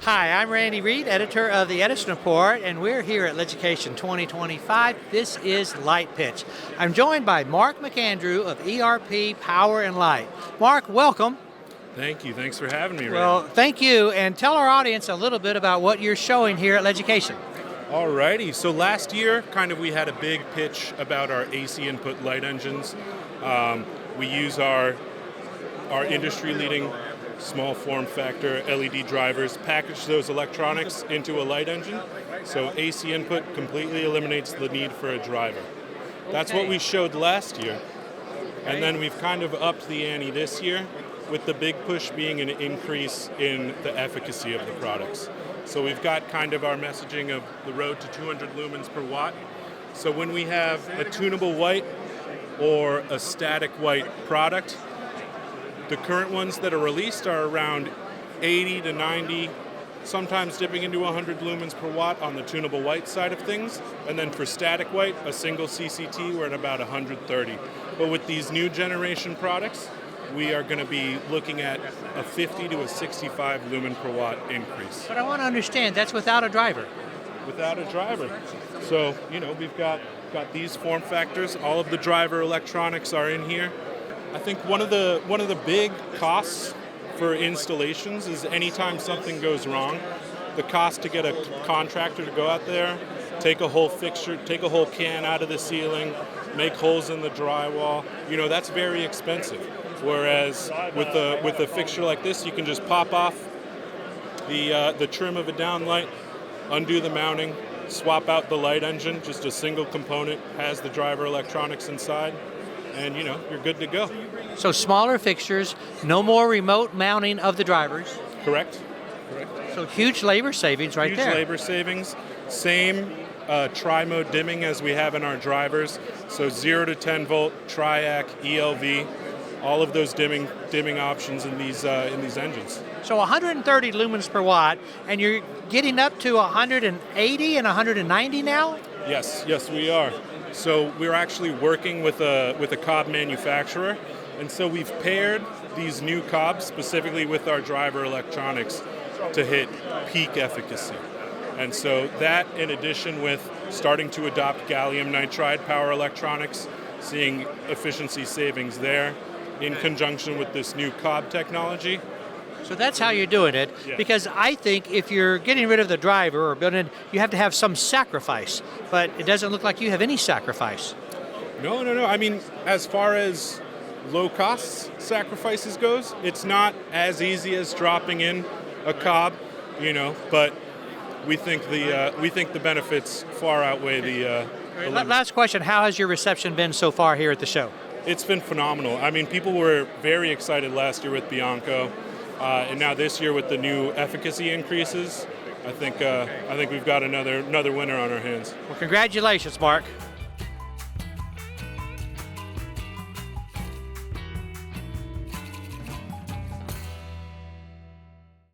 Hi, I'm Randy Reid, editor of the EdisonReport, and we're here at LEDucation 2025. This is LightPitch. I'm joined by Marc McAndrew of ERP Power and Light. Marc, welcome. Thank you. Thanks for having me, Randy. Well, thank you, and tell our audience a little bit about what you're showing here at LEDucation. Alrighty, so last year, we had a big pitch about our AC input light engines. We use our industry-leading small form factor LED drivers, package those electronics into a light engine, so AC input completely eliminates the need for a driver. That's what we showed last year, and then we've kind of upped the ante this year, with the big push being an increase in the efficacy of the products. So we've got kind of our messaging of the road to 200 lumens per watt. So when we have a tunable white or a static white product, the current ones that are released are around 80 to 90, sometimes dipping into 100 lumens per watt on the tunable white side of things. And then for static white, a single CCT, we're at about 130. But with these new generation products, we are going to be looking at a 50 to a 65 lumen per watt increase. But I want to understand, that's without a driver. Without a driver. So, we've got these form factors. All of the driver electronics are in here. I think one of the big costs for installations is anytime something goes wrong, the cost to get a contractor to go out there, take a whole fixture, take a whole can out of the ceiling, make holes in the drywall, that's very expensive. Whereas with a fixture like this, you can just pop off the trim of a downlight, undo the mounting, swap out the light engine, just a single component, has the driver electronics inside, and you're good to go. So smaller fixtures, no more remote mounting of the drivers. Correct. So huge labor savings right there. Huge labor savings. Same tri-mode dimming as we have in our drivers. So 0 to 10 volt, triac, ELV, all of those dimming options in these engines. So 130 lumens per watt, and you're getting up to 180 and 190 now? Yes, we are. So we're actually working with a cob manufacturer, and so we've paired these new cobs specifically with our driver electronics to hit peak efficacy. And so that, in addition with starting to adopt Gallium Nitride Power Electronics, seeing efficiency savings there, in conjunction with this new cob technology. So that's how you're doing it, Yeah. Because I think if you're getting rid of the driver or building, you have to have some sacrifice, but it doesn't look like you have any sacrifice. No. I mean, as far as low cost sacrifices goes, it's not as easy as dropping in a cob, but we think the benefits far outweigh the Last question, how has your reception been so far here at the show? It's been phenomenal. I mean, people were very excited last year with Bianco, and now this year with the new efficacy increases. I think we've got another winner on our hands. Well, congratulations, Marc.